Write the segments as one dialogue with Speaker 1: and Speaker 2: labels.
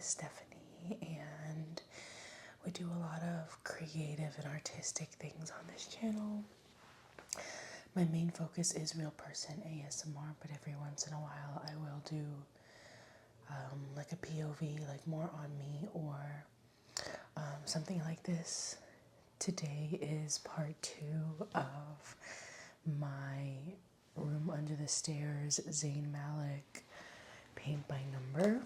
Speaker 1: Stephanie, and we do a lot of creative and artistic things on this channel. My main focus is real person ASMR, but every once in a while I will do like a POV, like more on me, or something like this. Today is part 2 of my Room Under the Stairs Zayn Malik paint by number.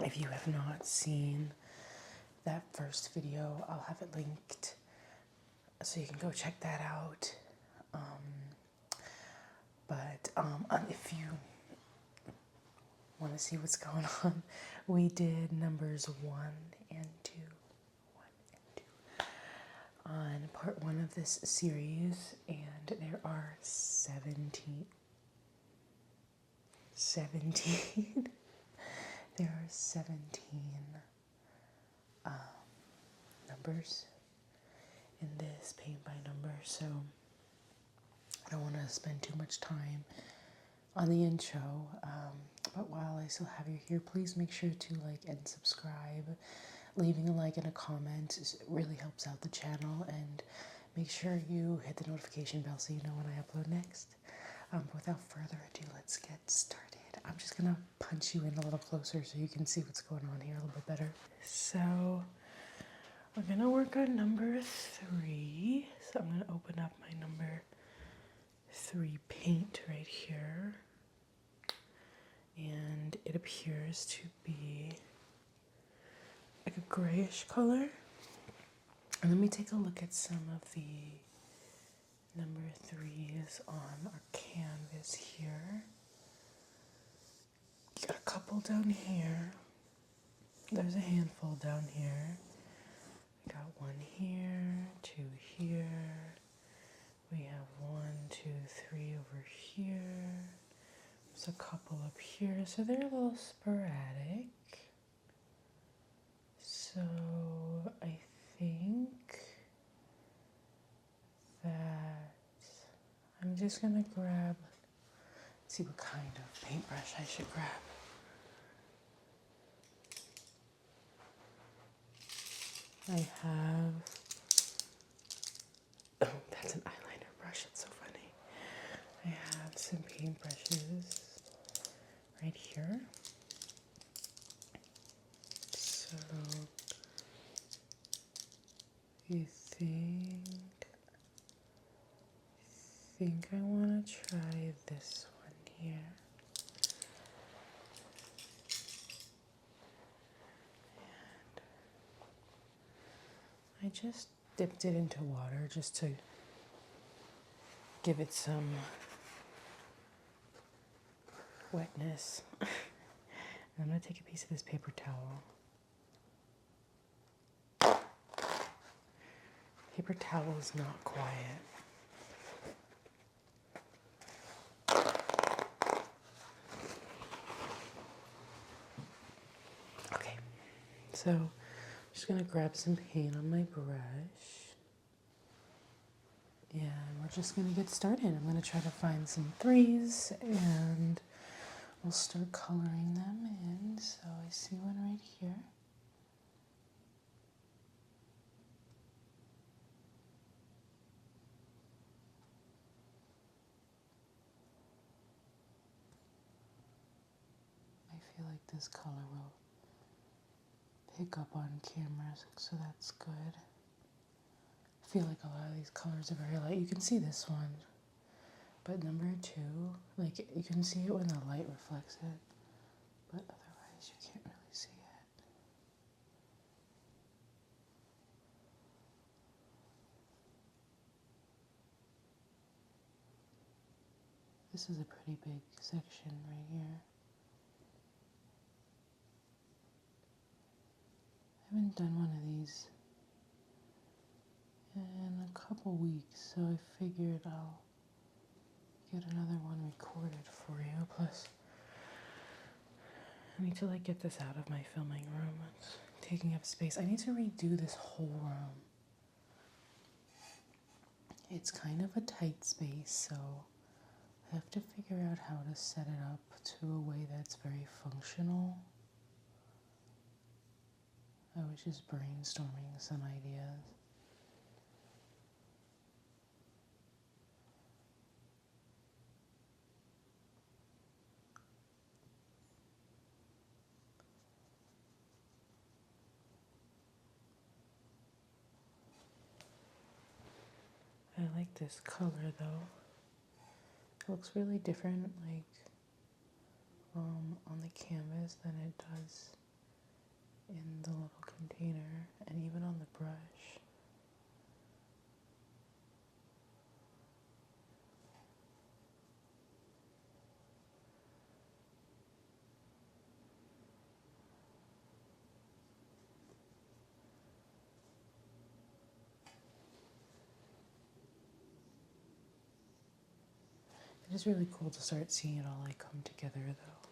Speaker 1: If you have not seen that first video, I'll have it linked so you can go check that out. If you want to see what's going on, we did numbers 1 and 2 on part 1 of this series, and there are 17 there are 17 numbers in this paint by number, so I don't want to spend too much time on the intro, but while I still have you here, please make sure to like and subscribe. Leaving a like and a comment really helps out the channel, and make sure you hit the notification bell so you know when I upload next. Without further ado, let's get started. I'm just gonna punch you in a little closer so you can see what's going on here a little bit better. So we're gonna work on number 3. So I'm gonna open up my number 3 paint right here, and it appears to be like a grayish color. And let me take a look at some of the number 3s on our canvas here. Got a couple down here. There's a handful down here. Got 1 here, 2 here. We have 1, 2, 3 over here. There's a couple up here, so they're a little sporadic. So I think that I'm just gonna grab, let's see what kind of paintbrush I should grab. I have, oh, that's an eyeliner brush, it's so funny. I have some paintbrushes right here. So you think I want to try this one here. And I just dipped it into water just to give it some wetness. I'm going to take a piece of this paper towel. Paper towel is not quiet. Okay, so I'm just gonna grab some paint on my brush, and we're just gonna get started. I'm gonna try to find some 3s, and we'll start coloring them in. So I see one right here. I feel like this color will pick up on camera, so that's good. I feel like a lot of these colors are very light. You can see this one, but number 2, like you can see it when the light reflects it, but otherwise you can't really see it. This is a pretty big section right here. I haven't done one of these in a couple weeks, so I figured I'll get another one recorded for you. Plus, I need to like get this out of my filming room. It's taking up space. I need to redo this whole room. It's kind of a tight space, so I have to figure out how to set it up to a way that's very functional. was just brainstorming some ideas. I like this color though. It looks really different, like on the canvas than it does in the little container, and even on the brush. It is really cool to start seeing it all like come together though.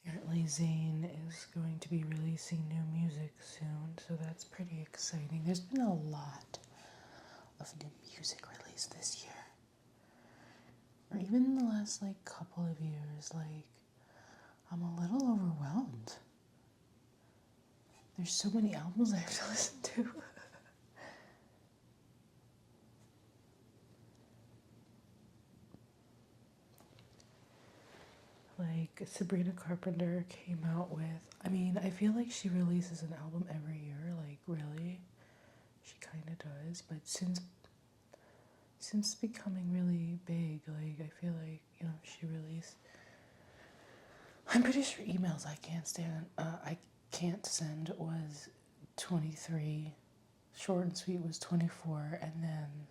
Speaker 1: Apparently Zayn is going to be releasing new music soon, so that's pretty exciting. There's been a lot of new music released this year. Or even in the last like couple of years, like I'm a little overwhelmed. There's so many albums I have to listen to. Like Sabrina Carpenter came out with, I mean, I feel like she releases an album every year, like really. She kind of does, but since becoming really big, like I feel like, you know, she released, I'm pretty sure Emails I Can't Send was 23, Short and Sweet was 24, and then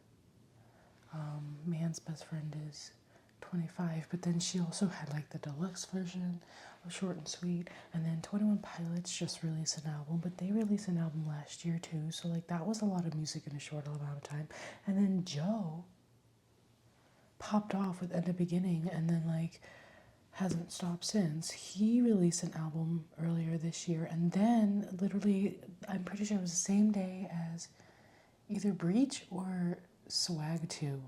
Speaker 1: Man's Best Friend is 25. But then she also had like the deluxe version of Short and Sweet, and then 21 Pilots just released an album, but they released an album last year too, so like that was a lot of music in a short amount of time. And then Joe popped off with End of Beginning, and then like hasn't stopped since. He released an album earlier this year, and then literally, I'm pretty sure it was the same day as either Breach or Swag 2.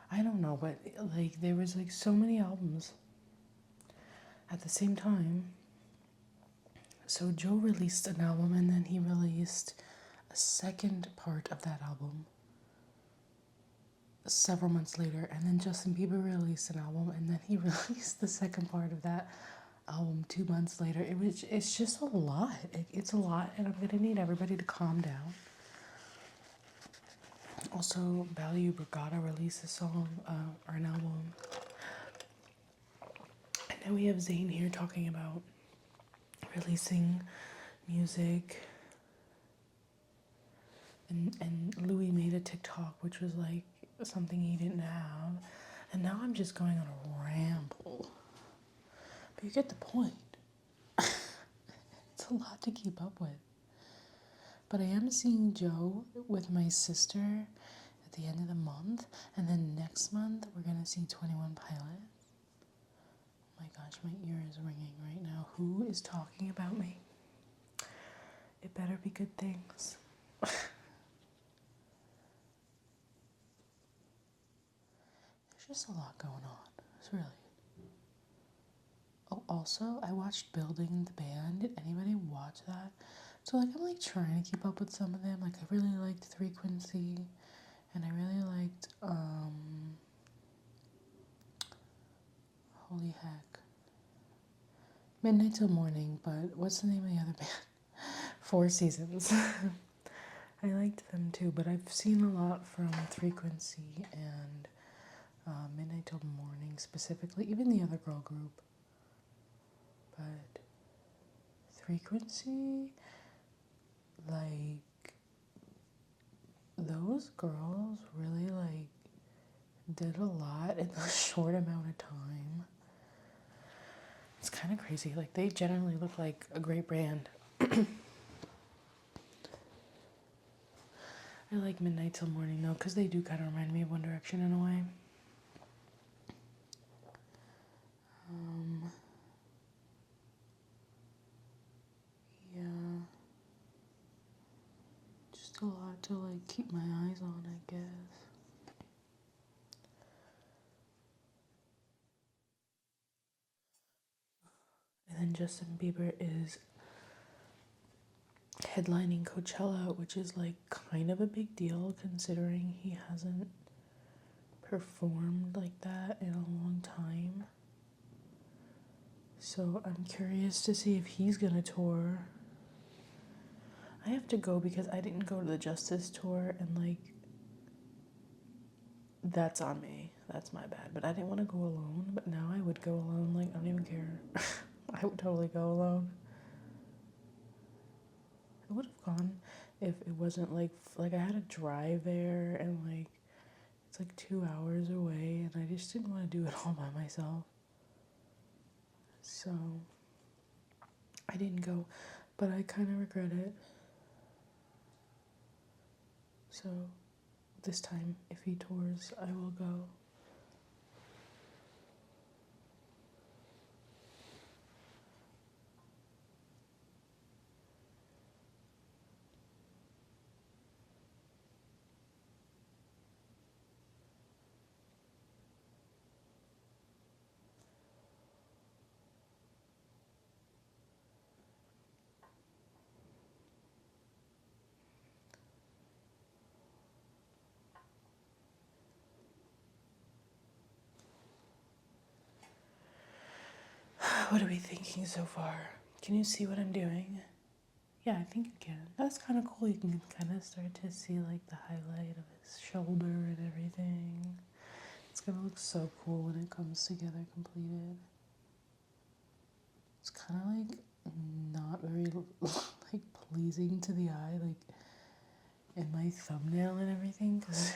Speaker 1: I don't know, but like there was like so many albums at the same time. So Joe released an album, and then he released a second part of that album several months later, and then Justin Bieber released an album, and then he released the second part of that album 2 months later. It's just a lot. It's a lot, and I'm gonna need everybody to calm down. Also, Value Brigada released a song or an album, and then we have Zayn here talking about releasing music. And Louis made a TikTok, which was like something he didn't have. And now I'm just going on a ramble. But you get the point. It's a lot to keep up with. But I am seeing Joe with my sister at the end of the month. And then next month, we're going to see 21 Pilots. Oh my gosh, my ear is ringing right now. Who is talking about me? It better be good things. There's just a lot going on. It's really. Oh, also, I watched Building the Band. Did anybody watch that? So, like, I'm, like, trying to keep up with some of them. Like, I really liked Frequency, and I really liked, holy heck, Midnight Till Morning, but what's the name of the other band? Four Seasons. I liked them, too, but I've seen a lot from Frequency and Midnight Till Morning, specifically, even the other girl group. But Frequency, like, those girls really, like, did a lot in a short amount of time. It's kind of crazy. Like, they generally look like a great band. I like Midnight Till Morning, though, because they do kind of remind me of One Direction in a way. Yeah. Just a lot to, like, keep my eyes on, I guess. Justin Bieber is headlining Coachella, which is like kind of a big deal considering he hasn't performed like that in a long time. So I'm curious to see if he's gonna tour. I have to go because I didn't go to the Justice tour, and like, that's on me. That's my bad. But I didn't want to go alone, but now I would go alone. Like, I don't even care. I would totally go alone. I would have gone if it wasn't like I had to drive there, and like it's like 2 hours away, and I just didn't want to do it all by myself. So I didn't go, but I kind of regret it. So this time, if he tours, I will go. What are we thinking so far? Can you see what I'm doing? Yeah, I think you can. That's kind of cool. You can kind of start to see like the highlight of his shoulder and everything. It's gonna look so cool when it comes together completed. It's kind of like not very like pleasing to the eye, like in my thumbnail and everything, because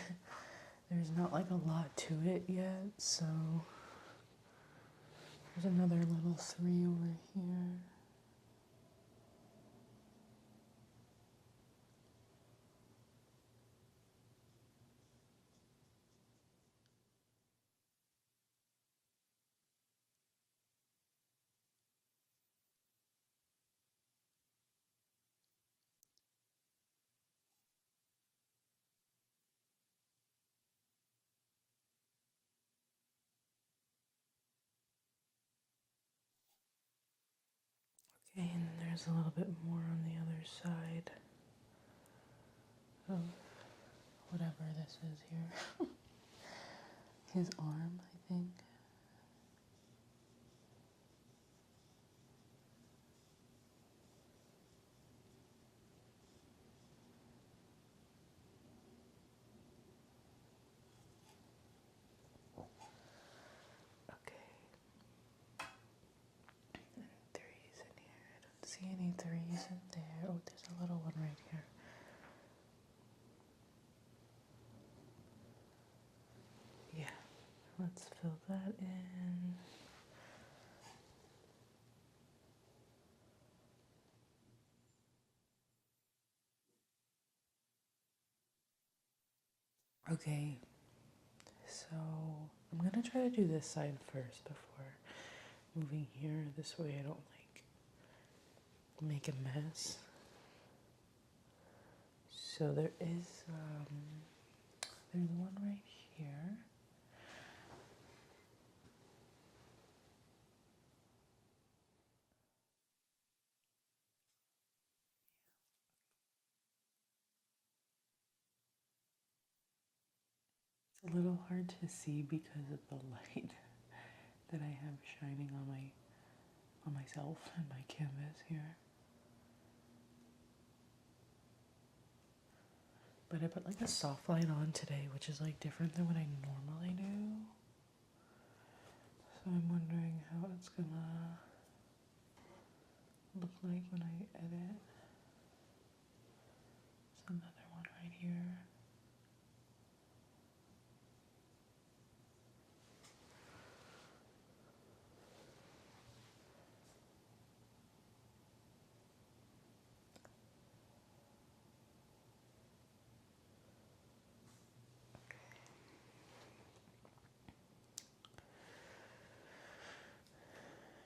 Speaker 1: there's not like a lot to it yet. So there's another little 3 over here. Okay, and then there's a little bit more on the other side of whatever this is here. His arm, I think. Okay. And 3s in here. I don't see any 3s in there. Oh, there's a little one right here. Yeah. Let's fill that in. Okay, so I'm gonna try to do this side first before moving here. This way I don't like make a mess. So there's one right here. It's a little hard to see because of the light that I have shining on myself and my canvas here. But I put like a soft light on today, which is like different than what I normally do. So I'm wondering how it's gonna look like when I edit. There's another one right here.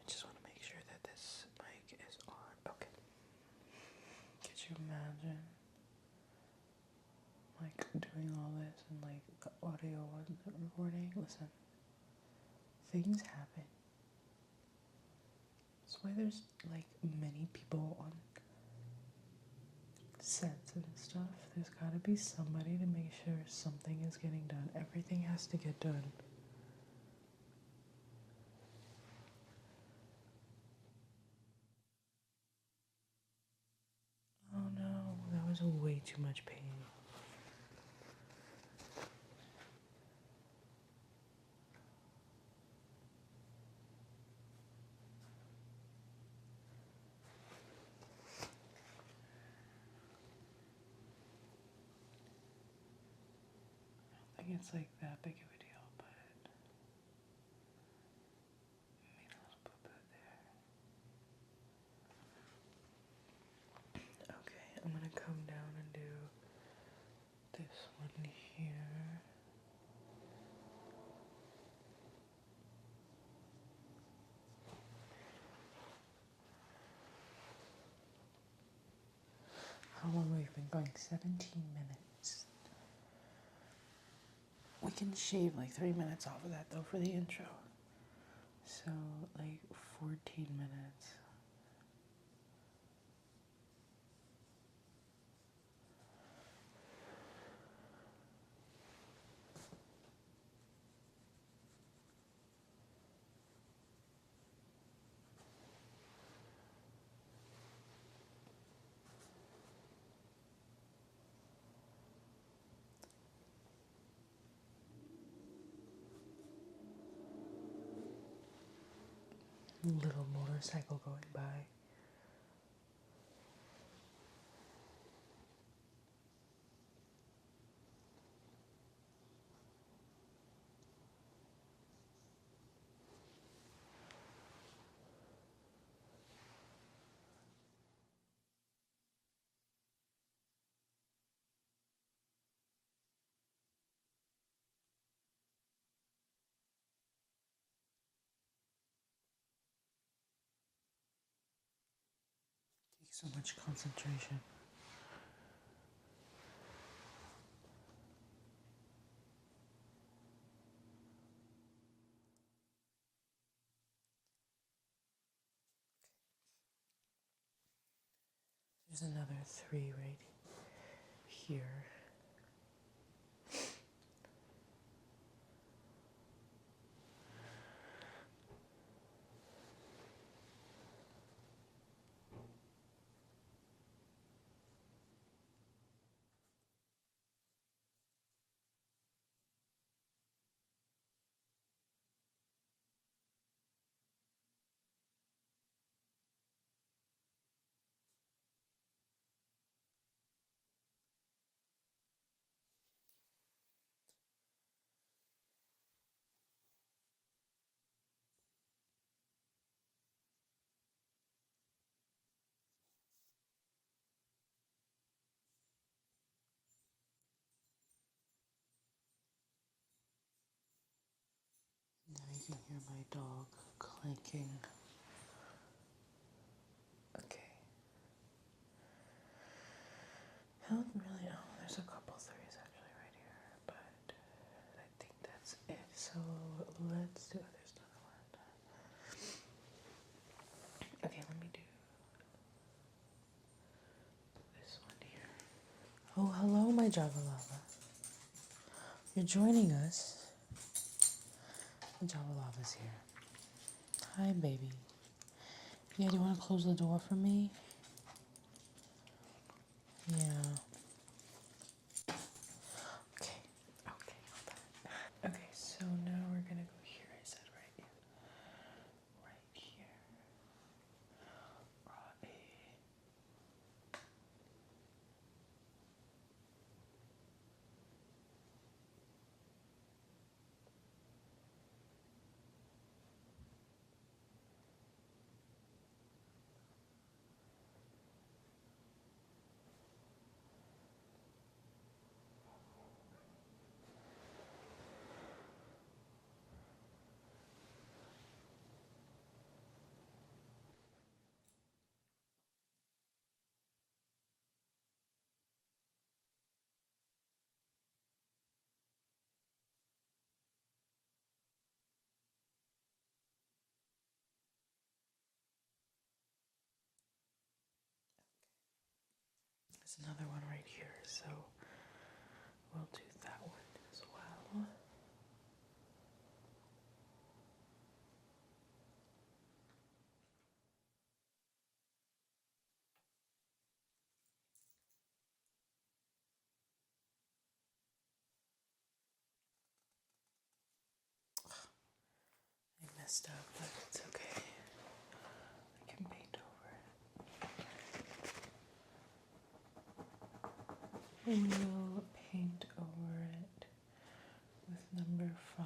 Speaker 1: Just want to make sure that this mic is on. Okay. Could you imagine like doing all this and like the audio wasn't recording? Listen, things happen. That's why there's like many people on sets and stuff. There's gotta be somebody to make sure something is getting done. Everything has to get done. Oh no, that was way too much pain. I think it's like that big of a deal, but made a little boo boo there. Okay, I'm gonna come down and do this one here. How long we've been going? 17 minutes. We can shave like 3 minutes off of that though for the intro. So like 14 minutes. Little motorcycle going by. Takes so much concentration. There's another 3 right here. Now you can hear my dog clanking. Okay. I don't really know. There's a couple 3s actually right here, but I think that's it. So let's do it. There's another one. Okay, let me do this one here. Oh, hello, my Java Lava. You're joining us. The Java Lava's here. Hi, baby. Yeah, do you want to close the door for me? Yeah. Okay. Okay, hold on. Okay, so now we're gonna go here. I said right here. Right here. Right. another one right here, so we'll do that one as well. I messed up, but it's okay. I can paint over it. We'll paint over it with number 5.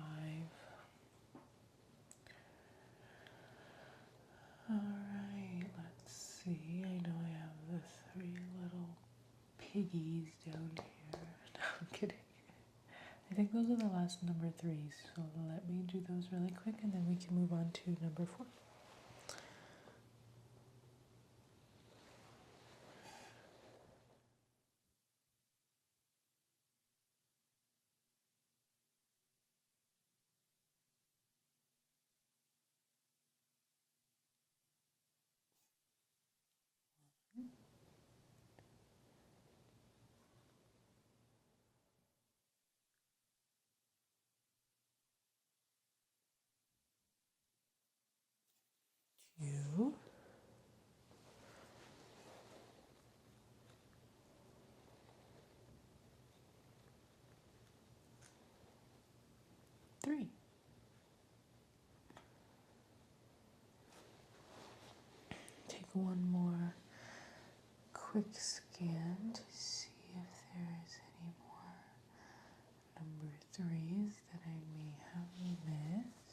Speaker 1: Alright, let's see. I know I have the 3 little piggies down here. No, I'm kidding. I think those are the last number 3s, so let me do those really quick and then we can move on to number 4. You. 3. Take one more quick scan to see if there is any more number 3s that I may have missed.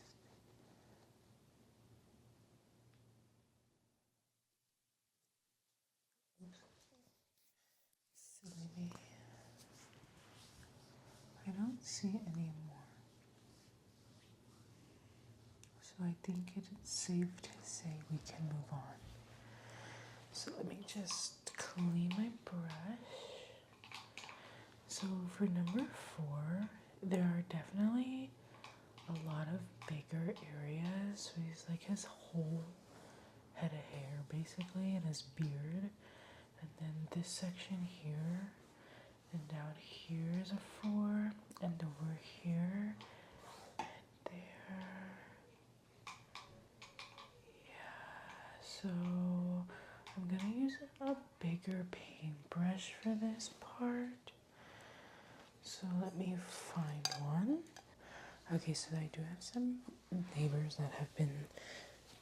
Speaker 1: Oops. Silly me. I don't see any more. So I think it's safe to say we can move on. So let me just clean my brush. So for number 4, there are definitely a lot of bigger areas. So he's like his whole head of hair basically and his beard. And then this section here and down here is a 4 and over here and there. Yeah, so I'm gonna use a bigger paintbrush for this part. So let me find one. Okay, so I do have some neighbors that have been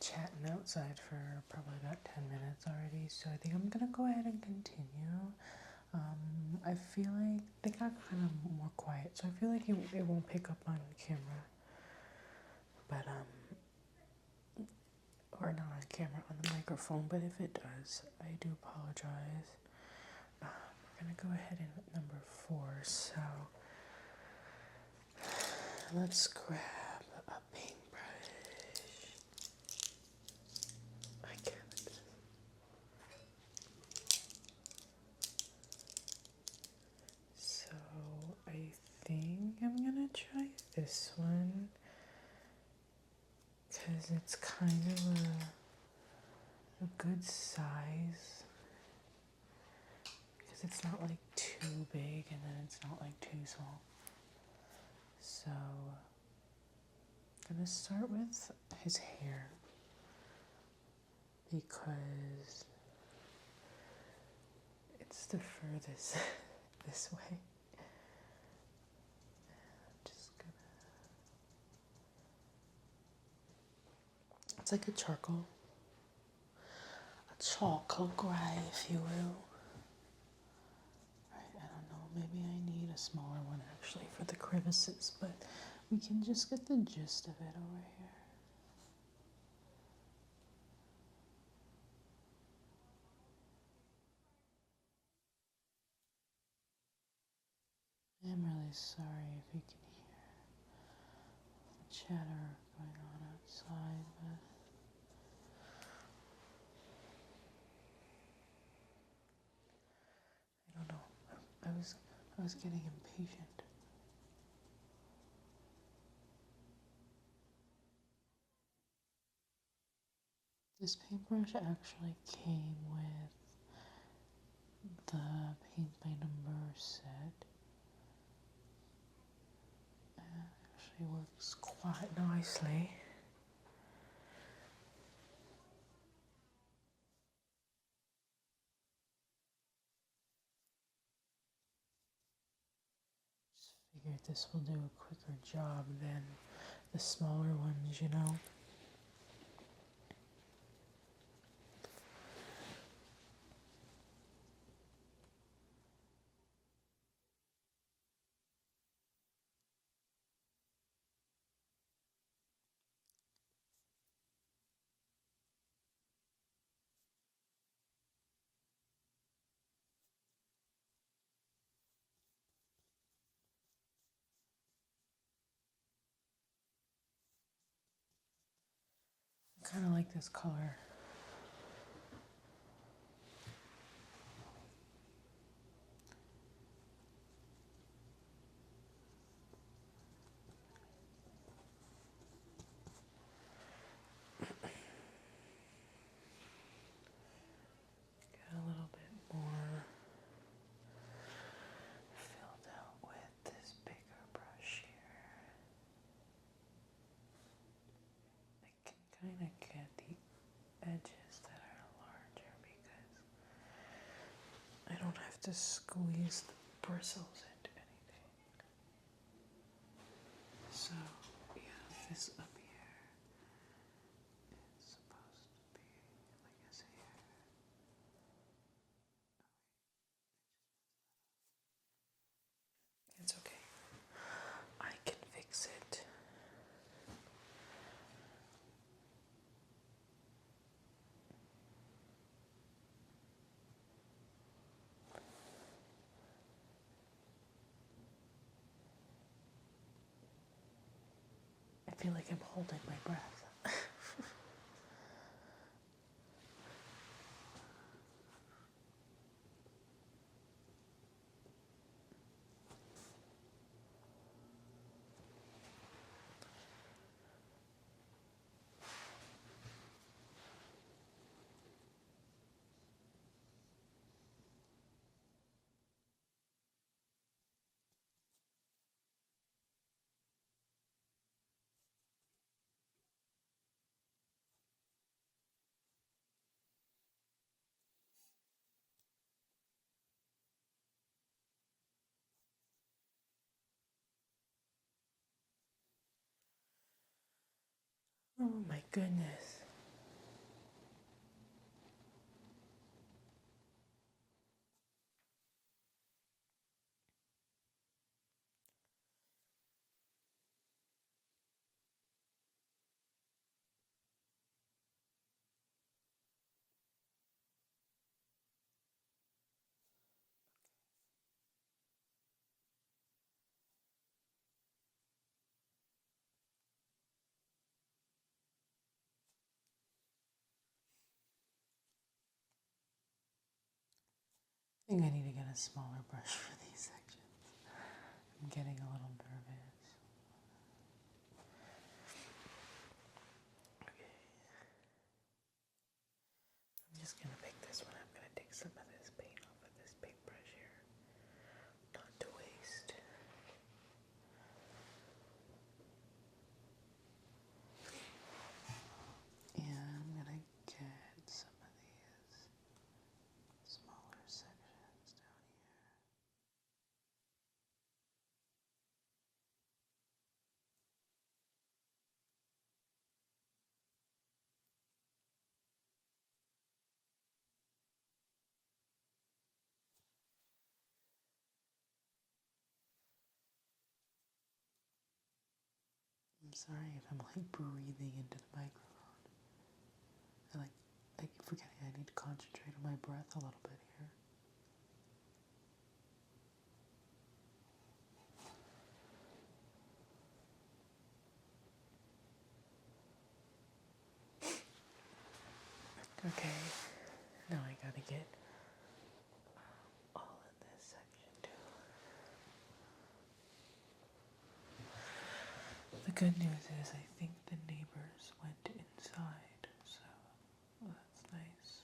Speaker 1: chatting outside for probably about 10 minutes already, so I think I'm gonna go ahead and continue. I feel like they got kind of more quiet, so I feel like it won't pick up on camera. But, or not on camera, on the microphone, but if it does, I do apologize. We're gonna go ahead in with number 4, so let's grab a paintbrush. I can't. So I think I'm gonna try this one because it's kind of a good size. Because it's not like too big and then it's not like too small. So I'm gonna start with his hair because it's the furthest this way. Just gonna. It's like a charcoal gray, if you will. Right, I don't know, maybe I need a smaller one actually for the crevices, but we can just get the gist of it over here. I'm really sorry if you can hear the chatter going on outside, but I don't know. I was getting impatient. This paintbrush actually came with the paint by number set actually works quite nicely. Just figured this will do a quicker job than the smaller ones, you know. I kind of like this color. Get a little bit more filled out with this bigger brush here. I can kind of get the edges that are larger because I don't have to squeeze the bristles into anything. So, yeah, this up here is supposed to be, I guess, here. It's okay. I can fix it. I feel like I'm holding my breath. Oh my goodness. I think I need to get a smaller brush for these sections. I'm getting a little nervous. Okay. I'm just gonna pick this one. I'm gonna take some of this paint off of this paintbrush here. Not to waste. And I'm gonna get some of these smaller sections down here. I'm sorry if I'm like breathing into the microphone. I keep forgetting I need to concentrate on my breath a little bit here. Okay, now I gotta get all in this section too. The good news is I think the neighbors went inside, so that's nice.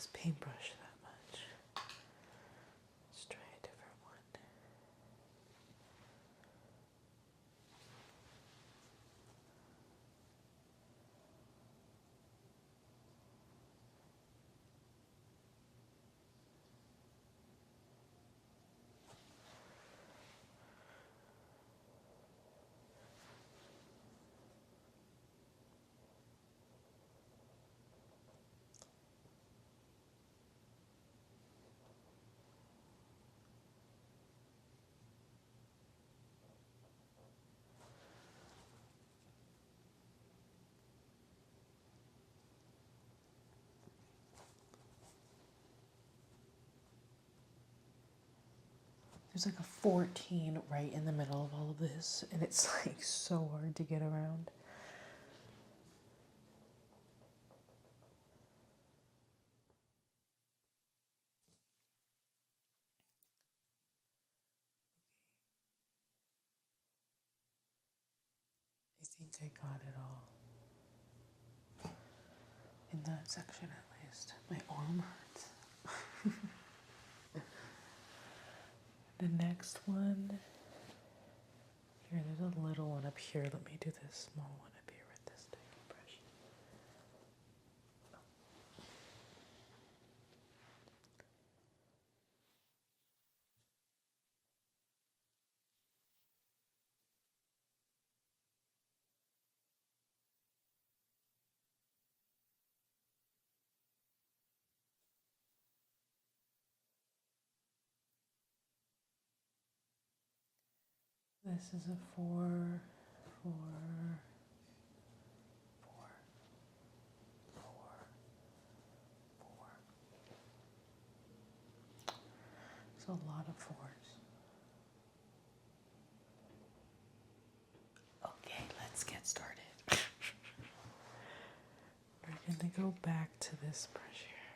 Speaker 1: this paintbrush that much. Let's try a different one. There's like a 14 right in the middle of all of this, and it's like so hard to get around. I think I got it all. In that section at least. My arm hurts. The next one, here, there's a little one up here. Let me do this small one up here with this tiny brush. This is a 4, 4, 4, 4, 4. It's a lot of 4s. Okay, let's get started. We're going to go back to this brush here.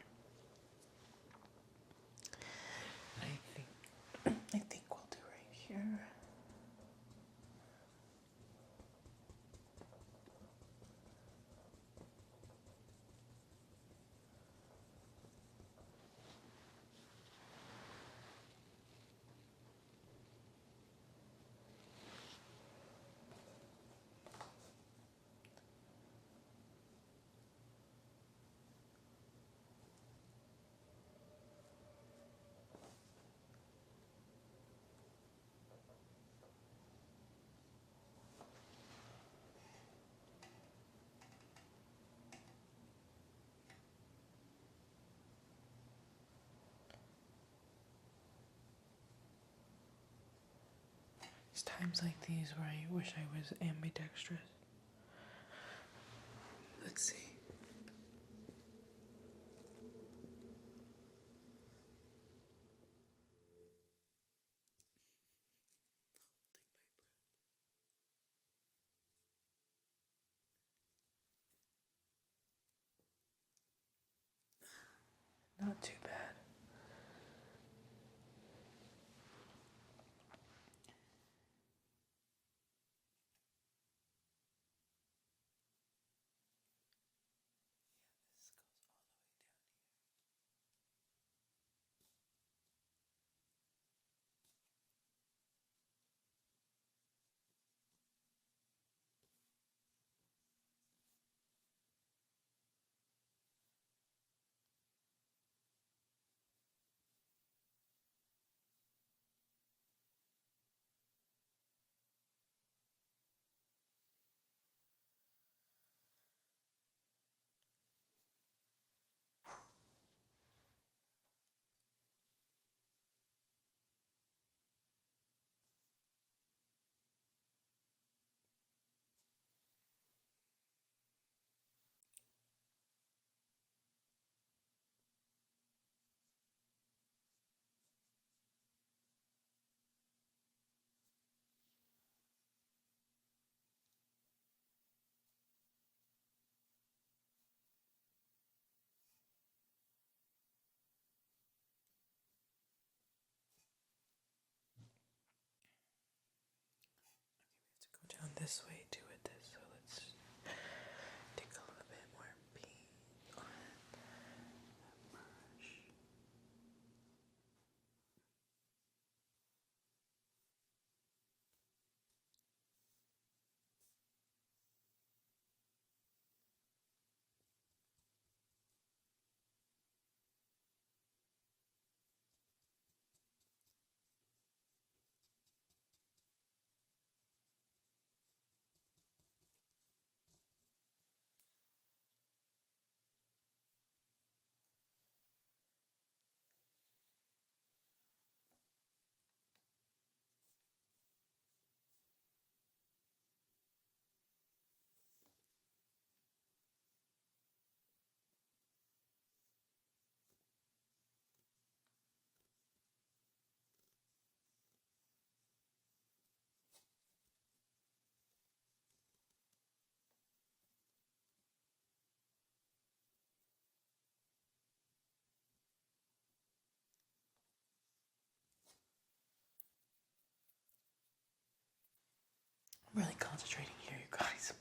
Speaker 1: I think we'll do right here. It's times like these where I wish I was ambidextrous. Let's see. Not too bad. Go down this way too with this, so let's take a little bit more paint on it. really concentrating here, you guys.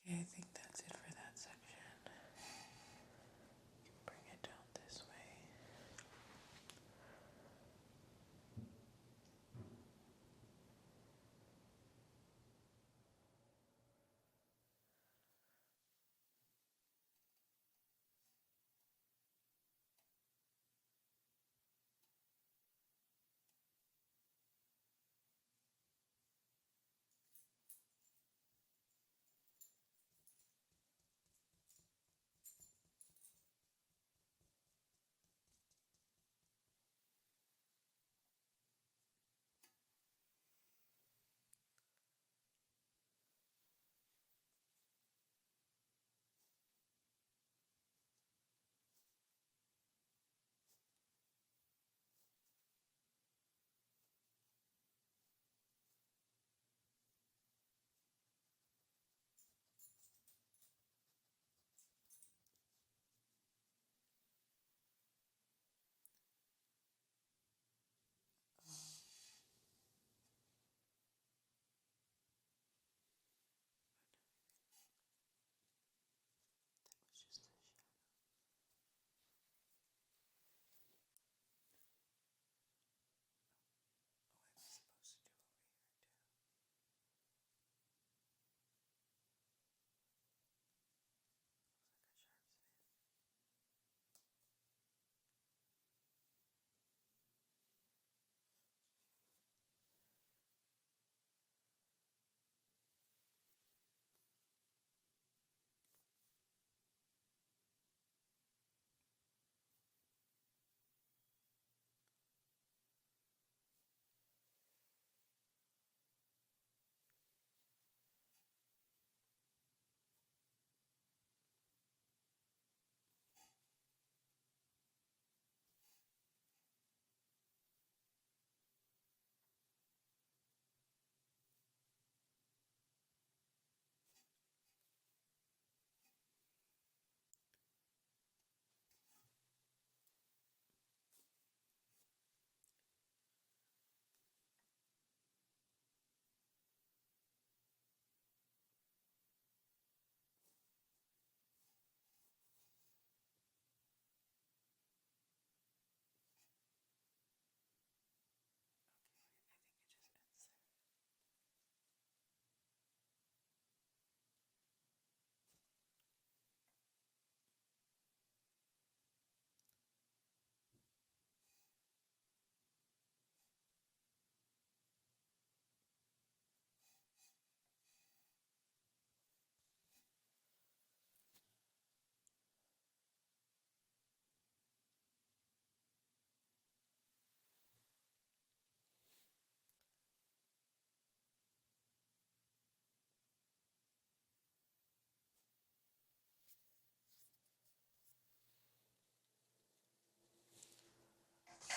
Speaker 1: Okay, I think that's it for that section. You can bring it down this way. It's just a shadow. Oh, I'm supposed to do over here too. Looks like a shark's fin.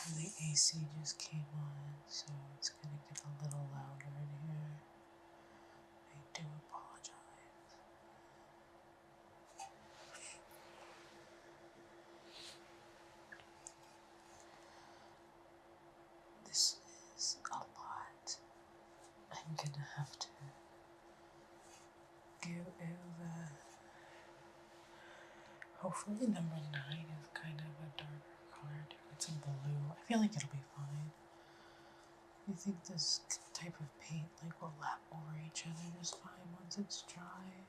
Speaker 1: The AC just came on, so it's gonna get a little louder in here. I do apologize. This is a lot. I'm gonna have to go over. Hopefully, number 9 is kind of a darker card. If it's a blue, I feel like it'll be fine. I think this type of paint will lap over each other just fine once it's dry.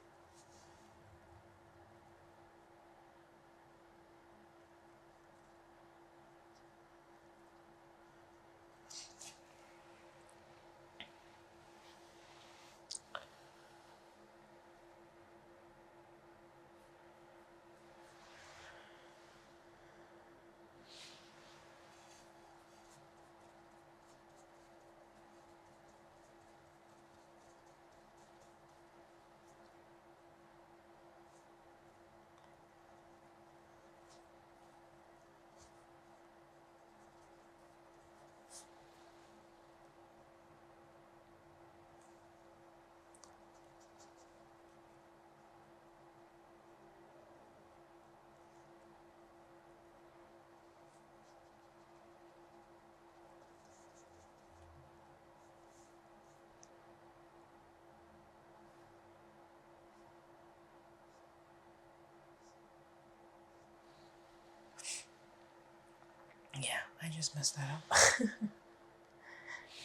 Speaker 1: Yeah, I just messed that up.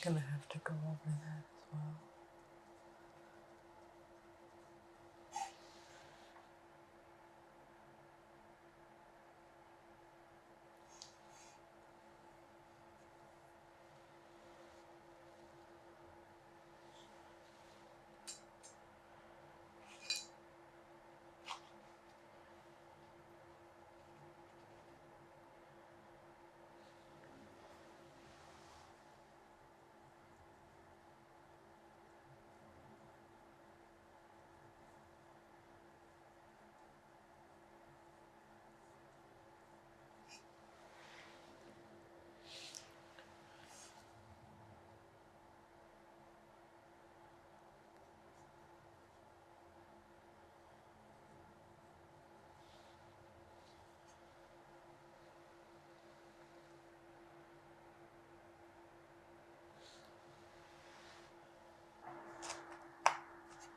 Speaker 1: Gonna have to go over that as well.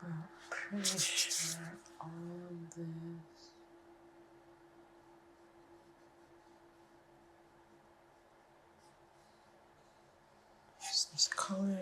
Speaker 1: I'm pretty sure all of this color.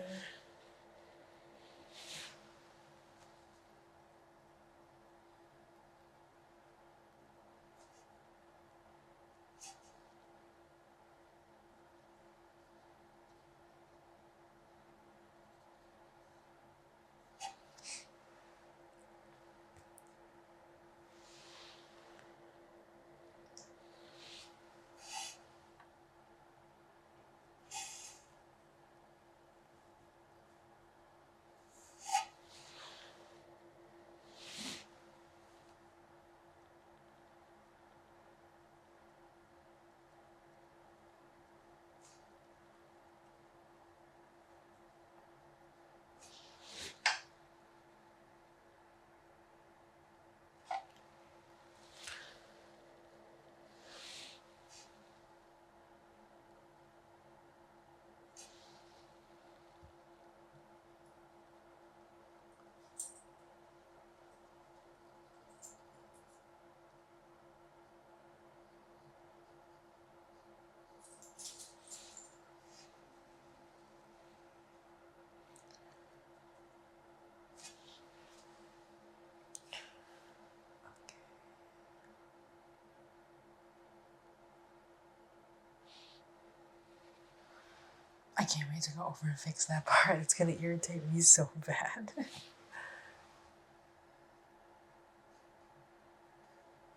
Speaker 1: I can't wait to go over and fix that part. It's gonna irritate me so bad.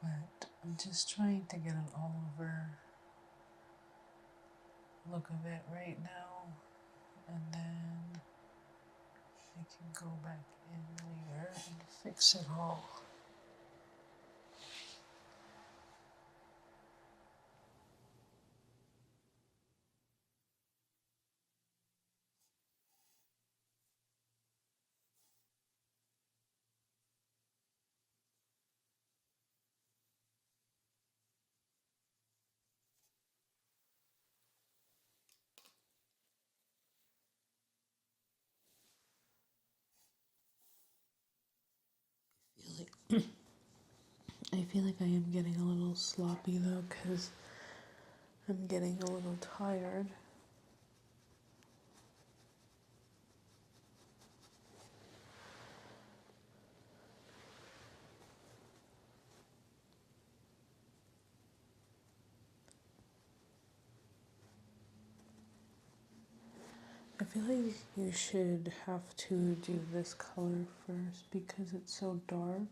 Speaker 1: But I'm just trying to get an all over look of it right now. And then I can go back in later and fix it all. I feel like I am getting a little sloppy though, because I'm getting a little tired. I feel like you should have to do this color first because it's so dark.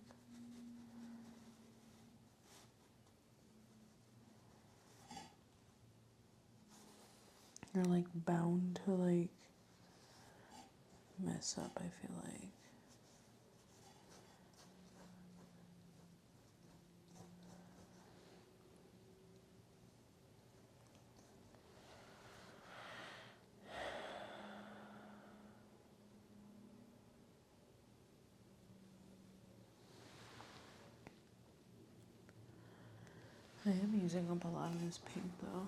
Speaker 1: You're like bound to like mess up, I feel like. I am using up a lot of this pink though.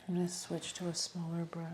Speaker 1: I'm going to switch to a smaller brush.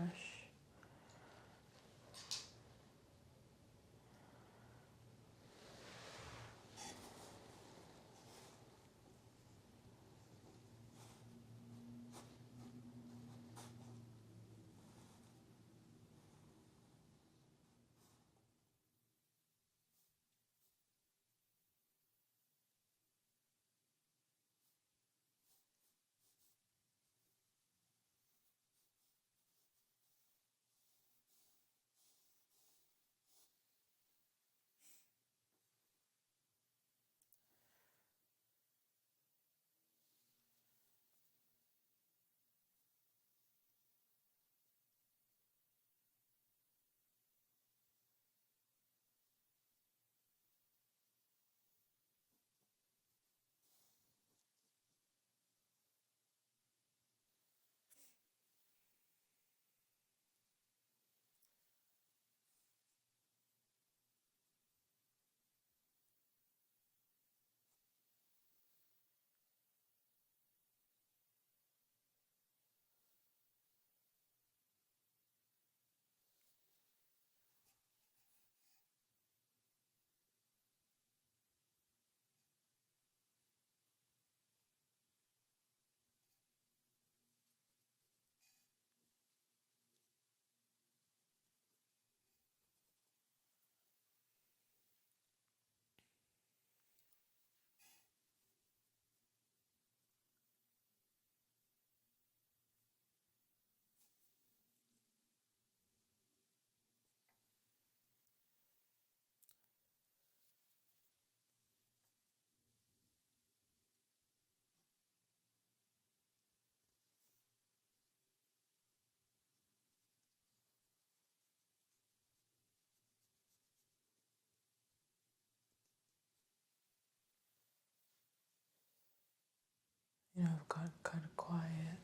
Speaker 1: I've gotten kind of quiet,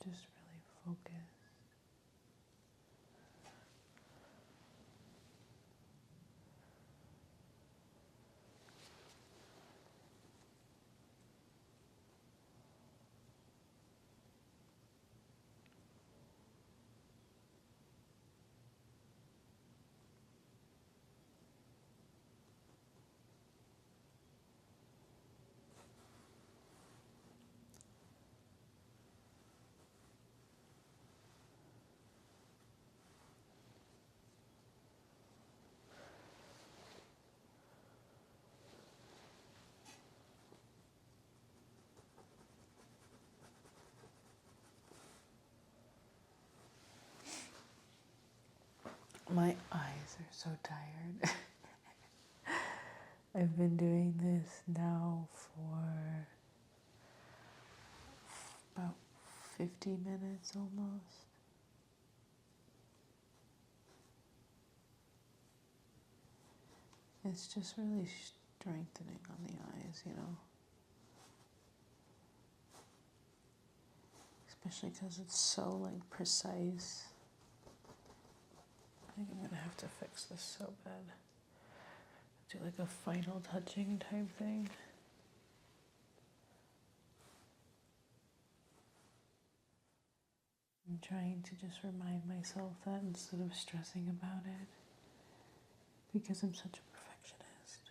Speaker 1: just really focused. My eyes are so tired. I've been doing this now for about 50 minutes almost. It's just really strengthening on the eyes, especially because it's so like precise. I think I'm gonna have to fix this so bad. Do like a final touching type thing. I'm trying to just remind myself that instead of stressing about it, because I'm such a perfectionist.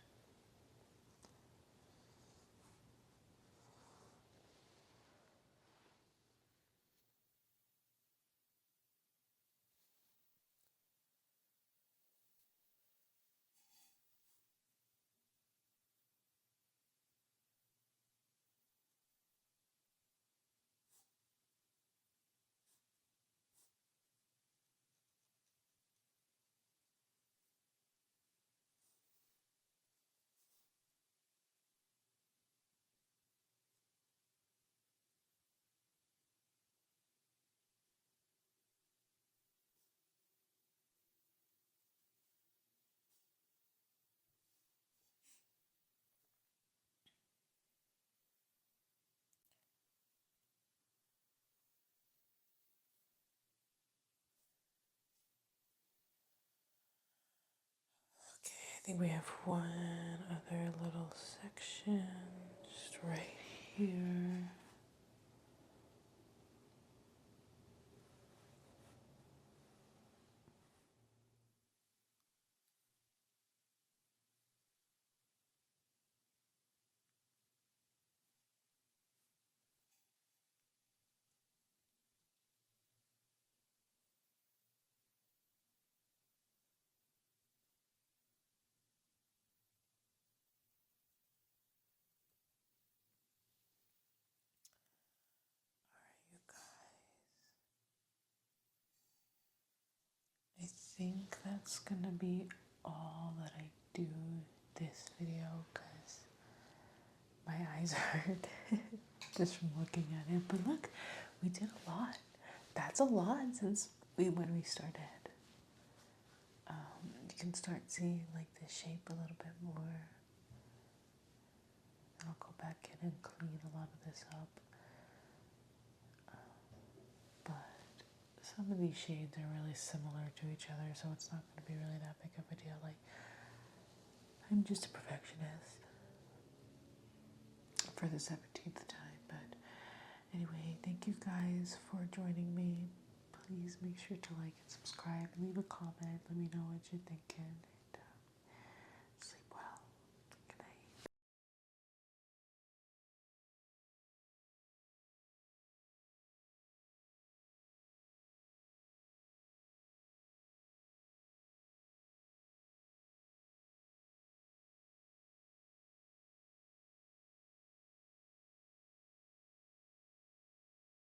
Speaker 1: Okay, I think we have one other little section just right here. think that's gonna be all that I do this video because my eyes hurt just from looking at it. But look, we did a lot. That's a lot since when we started. You can start seeing like the shape a little bit more. And I'll go back in and clean a lot of this up. But some of these shades are really similar to each other, so it's not going to be really that big of a deal. Like, I'm just a perfectionist for the 17th time. But anyway, thank you guys for joining me. Please make sure to like and subscribe. Leave a comment. Let me know what you're thinking.